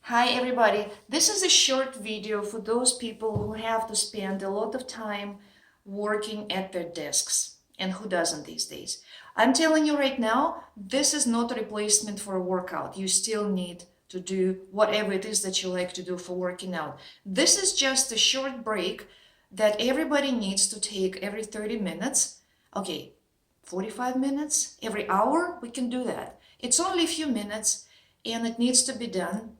Hi everybody, this is a short video for those people who have to spend a lot of time working at their desks, and who doesn't these days. I'm telling you right now, this is not a replacement for a workout. You still need to do whatever it is that you like to do for working out. This is just a short break that everybody needs to take every 30 minutes. Okay, 45 minutes, every hour, we can do that. It's only a few minutes and it needs to be done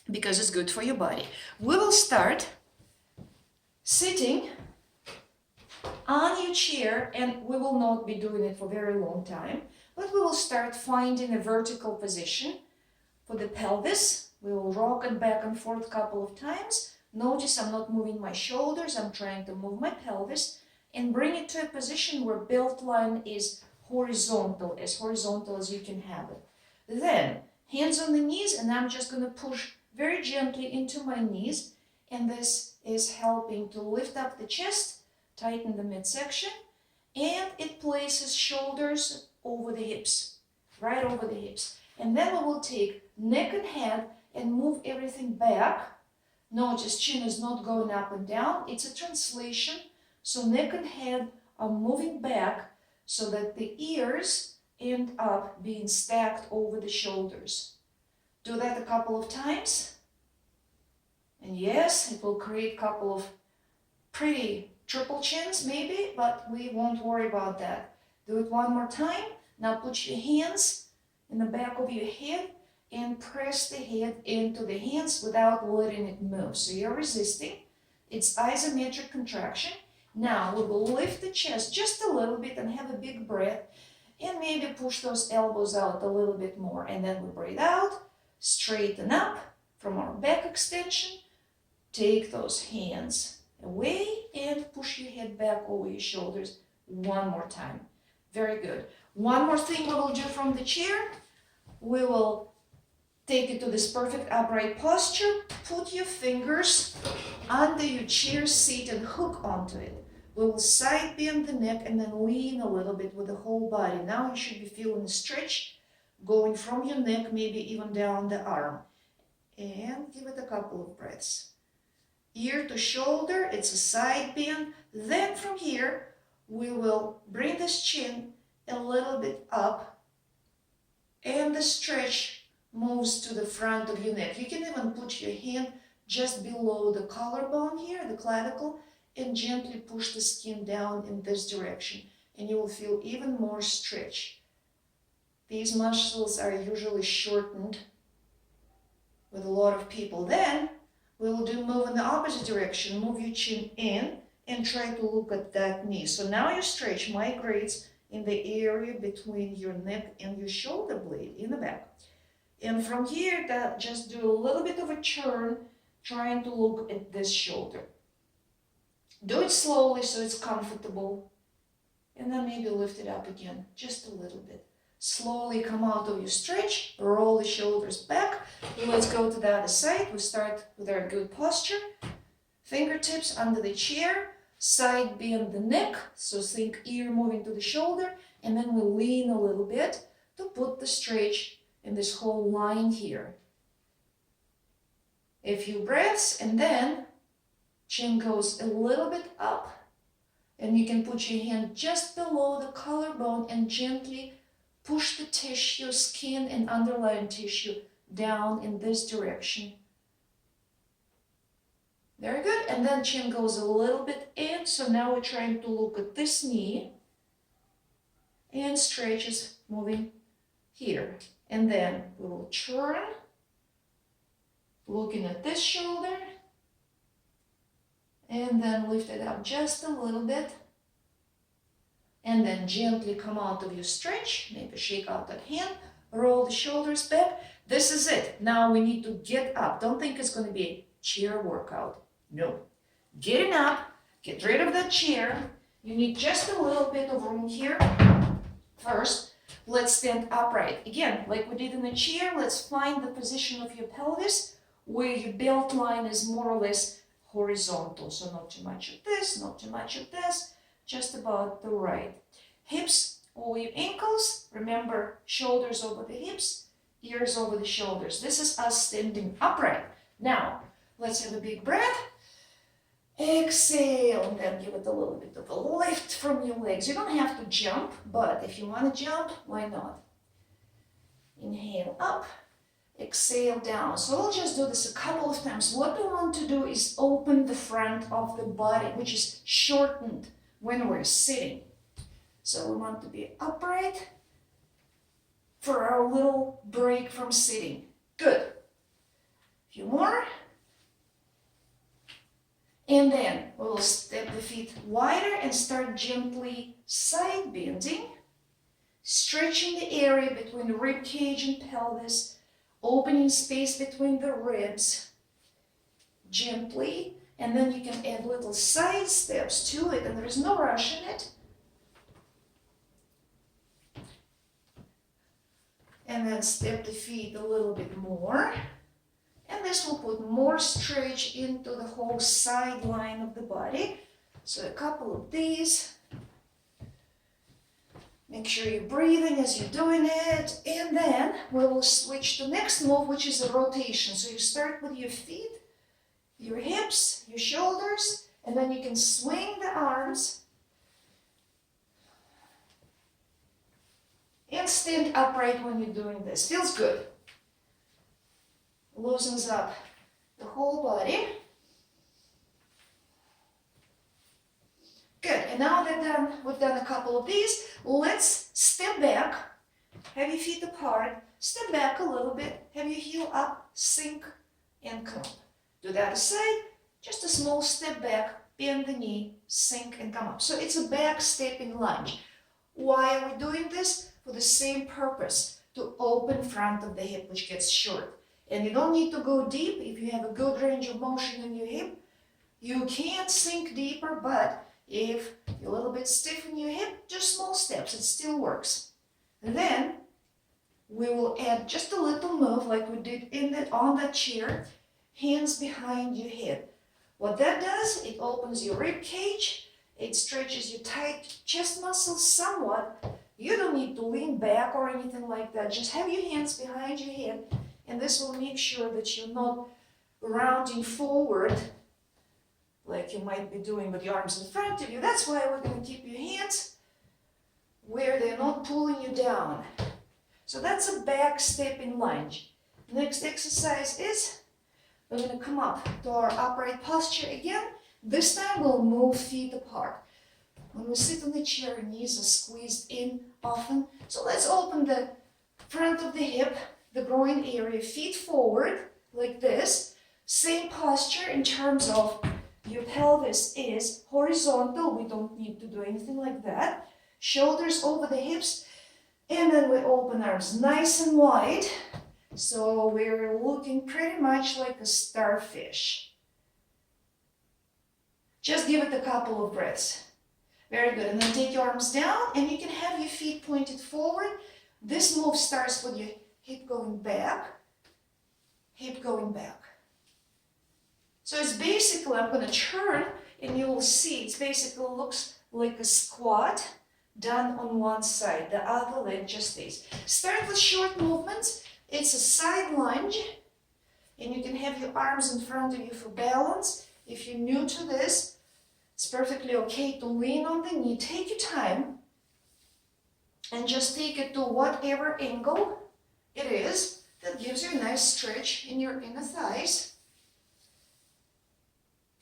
because it's good for your body. We will start sitting on your chair, and we will not be doing it for a very long time, but we will start finding a vertical position for the pelvis. We will rock it back and forth a couple of times. Notice I'm not moving my shoulders, I'm trying to move my pelvis and bring it to a position where belt line is horizontal as you can have it. Then hands on the knees, and I'm just going to push very gently into my knees, and this is helping to lift up the chest, tighten the midsection, and it places shoulders over the hips, right over the hips. And then we will take neck and head and move everything back. Notice chin is not going up and down, it's a translation. So neck and head are moving back so that the ears end up being stacked over the shoulders. Do that a couple of times. And yes, it will create a couple of pretty triple chins maybe, but we won't worry about that. Do it one more time. Now put your hands in the back of your head and press the head into the hands without letting it move. So you're resisting. It's isometric contraction. Now we will lift the chest just a little bit and have a big breath, and maybe push those elbows out a little bit more. And then we breathe out, straighten up from our back extension, take those hands away and push your head back over your shoulders one more time. Very good. One more thing we will do from the chair. We will take it to this perfect upright posture. Put your fingers under your chair seat and hook onto it. We will side bend the neck and then lean a little bit with the whole body. Now you should be feeling a stretch going from your neck, maybe even down the arm. And give it a couple of breaths. Ear to shoulder, it's a side bend. Then from here, we will bring this chin a little bit up, and the stretch moves to the front of your neck. You can even put your hand just below the collarbone here, the clavicle, and gently push the skin down in this direction, and you will feel even more stretch. These muscles are usually shortened with a lot of people. Then we will move in the opposite direction. Move your chin in and try to look at that knee. So now your stretch migrates in the area between your neck and your shoulder blade in the back. And from here, just do a little bit of a turn, trying to look at this shoulder. Do it slowly so it's comfortable. And then maybe lift it up again, just a little bit. Slowly come out of your stretch, roll the shoulders back. Let's go to the other side. We start with our good posture. Fingertips under the chair, side bend the neck, so think ear moving to the shoulder, and then we lean a little bit to put the stretch in this whole line here. A few breaths, and then chin goes a little bit up, and you can put your hand just below the collarbone and gently push the tissue, skin and underlying tissue down in this direction. Very good. And then chin goes a little bit in. So now we're trying to look at this knee, and stretches moving here. And then we will turn, looking at this shoulder, and then lift it up just a little bit. And then gently come out of your stretch, maybe shake out that hand, roll the shoulders back. This is it. Now we need to get up. Don't think it's going to be a chair workout. No. Getting up, get rid of that chair. You need just a little bit of room here. First, let's stand upright. Again, like we did in the chair, let's find the position of your pelvis where your belt line is more or less horizontal. So not too much of this, not too much of this. Just about the right. Hips over your ankles. Remember, shoulders over the hips, ears over the shoulders. This is us standing upright. Now, let's have a big breath. Exhale, and then give it a little bit of a lift from your legs. You don't have to jump, but if you want to jump, why not? Inhale up, exhale down. So we'll just do this a couple of times. What we want to do is open the front of the body, which is shortened when we're sitting. So we want to be upright for our little break from sitting. Good. A few more. And then we will step the feet wider and start gently side bending, stretching the area between the rib cage and pelvis, opening space between the ribs gently, and then you can add little side steps to it, and there is no rush in it. And then step the feet a little bit more. And this will put more stretch into the whole side line of the body. So a couple of these. Make sure you're breathing as you're doing it. And then we will switch to the next move, which is a rotation. So you start with your feet, your hips, your shoulders, and then you can swing the arms and stand upright when you're doing this. Feels good. Loosens up the whole body. Good, and now that we've done a couple of these, let's step back, have your feet apart, step back a little bit, have your heel up, sink, and come up. Do the other side, just a small step back, bend the knee, sink, and come up. So it's a back stepping lunge. Why are we doing this? For the same purpose, to open front of the hip, which gets short. And you don't need to go deep if you have a good range of motion in your hip. You can sink deeper, but if you're a little bit stiff in your hip, just small steps, it still works. And then we will add just a little move like we did on that chair, hands behind your head. What that does, it opens your rib cage, it stretches your tight chest muscles somewhat. You don't need to lean back or anything like that. Just have your hands behind your head, and this will make sure that you're not rounding forward like you might be doing with your arms in front of you. That's why we're going to keep your hands where they're not pulling you down. So that's a back stepping lunge. Next exercise is we're going to come up to our upright posture again. This time we'll move feet apart. When we sit on the chair, knees are squeezed in often. So let's open the front of the hip, the groin area, feet forward like this. Same posture in terms of your pelvis is horizontal. We don't need to do anything like that. Shoulders over the hips. And then we open arms nice and wide. So we're looking pretty much like a starfish. Just give it a couple of breaths. Very good. And then take your arms down, and you can have your feet pointed forward. This move starts with your hip going back, hip going back. So it's basically, I'm going to turn, and you will see, it basically looks like a squat done on one side. The other leg just stays. Start with short movements. It's a side lunge, and you can have your arms in front of you for balance. If you're new to this, it's perfectly okay to lean on the knee. Take your time and just take it to whatever angle it is that gives you a nice stretch in your inner thighs.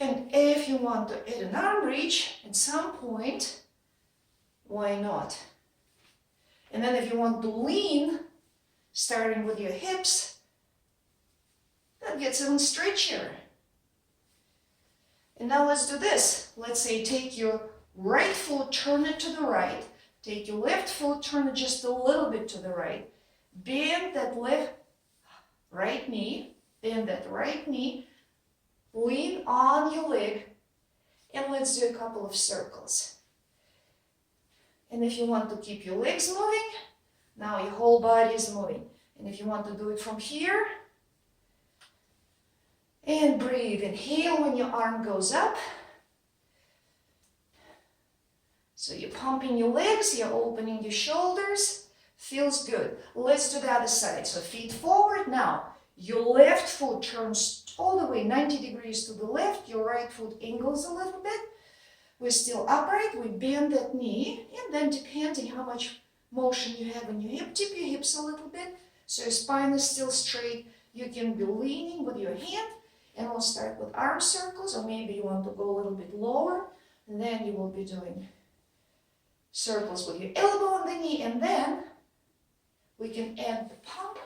And if you want to add an arm reach at some point, why not? And then if you want to lean, starting with your hips, that gets even stretchier. And now let's do this. Let's say take your right foot, turn it to the right. Take your left foot, turn it just a little bit to the right. Bend that right knee, bend that right knee, lean on your leg, and let's do a couple of circles. And if you want to keep your legs moving, now your whole body is moving. And if you want to do it from here, and breathe. Inhale when your arm goes up. So you're pumping your legs, you're opening your shoulders. Feels good. Let's do the other side. So feet forward now. Your left foot turns all the way 90 degrees to the left. Your right foot angles a little bit. We're still upright. We bend that knee. And then depending how much motion you have in your hip, tip your hips a little bit. So your spine is still straight. You can be leaning with your hand. And we'll start with arm circles. Or maybe you want to go a little bit lower. And then you will be doing circles with your elbow on the knee. And then we can add the pump.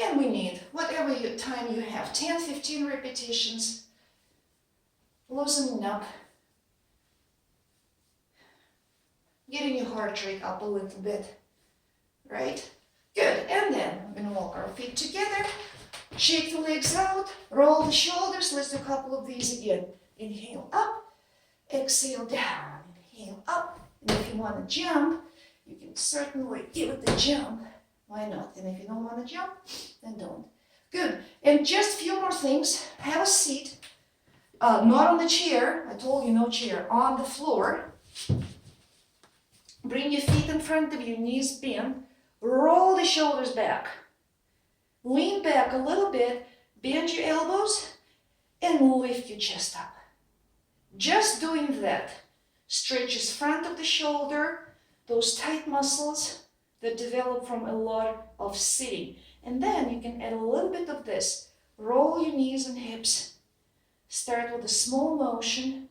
And we need whatever time you have, 10, 15 repetitions, loosening up, getting your heart rate up a little bit, right? Good, and then we're gonna walk our feet together, shake the legs out, roll the shoulders. Let's do a couple of these again. Inhale up, exhale down, inhale up. And if you wanna jump, you can certainly give it the jump. Why not? And if you don't want to jump, then don't. Good. And just a few more things. Have a seat. Not on the chair. I told you no chair. On the floor. Bring your feet in front of you, knees bent. Roll the shoulders back. Lean back a little bit. Bend your elbows and lift your chest up. Just doing that stretches front of the shoulder, those tight muscles that develop from a lot of sitting. And then you can add a little bit of this. Roll your knees and hips. Start with a small motion.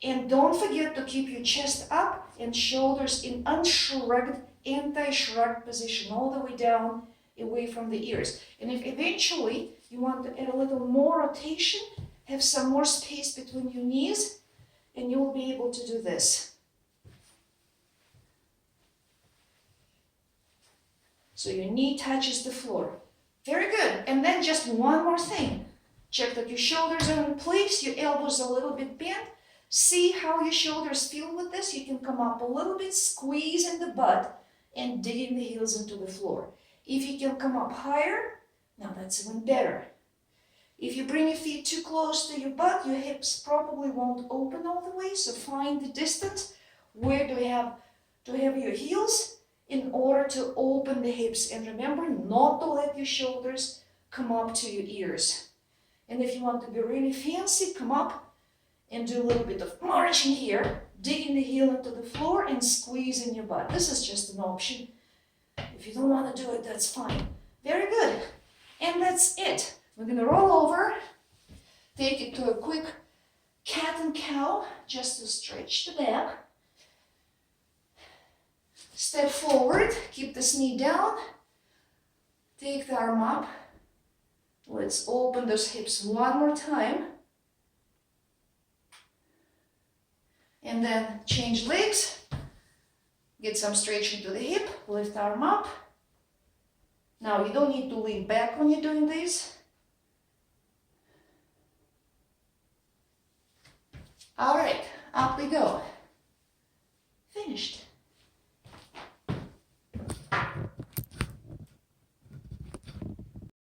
And don't forget to keep your chest up and shoulders in unshrugged, anti-shrugged position, all the way down, away from the ears. And if eventually you want to add a little more rotation, have some more space between your knees, and you will be able to do this. So your knee touches the floor. Very good. And then just one more thing. Check that your shoulders are in place, your elbows are a little bit bent. See how your shoulders feel with this. You can come up a little bit, squeeze in the butt, and digging the heels into the floor. If you can come up higher, now that's even better. If you bring your feet too close to your butt, your hips probably won't open all the way. So find the distance. Where do you have your heels? In order to open the hips. And remember not to let your shoulders come up to your ears. And if you want to be really fancy, come up and do a little bit of marching here, digging the heel into the floor and squeezing your butt. This is just an option. If you don't want to do it, that's fine. Very good. And that's it. We're going to roll over, take it to a quick cat and cow, just to stretch the back. Step forward, keep this knee down, take the arm up. Let's open those hips one more time. And then change legs, get some stretching to the hip, lift arm up. Now you don't need to lean back when you're doing this. All right, up we go.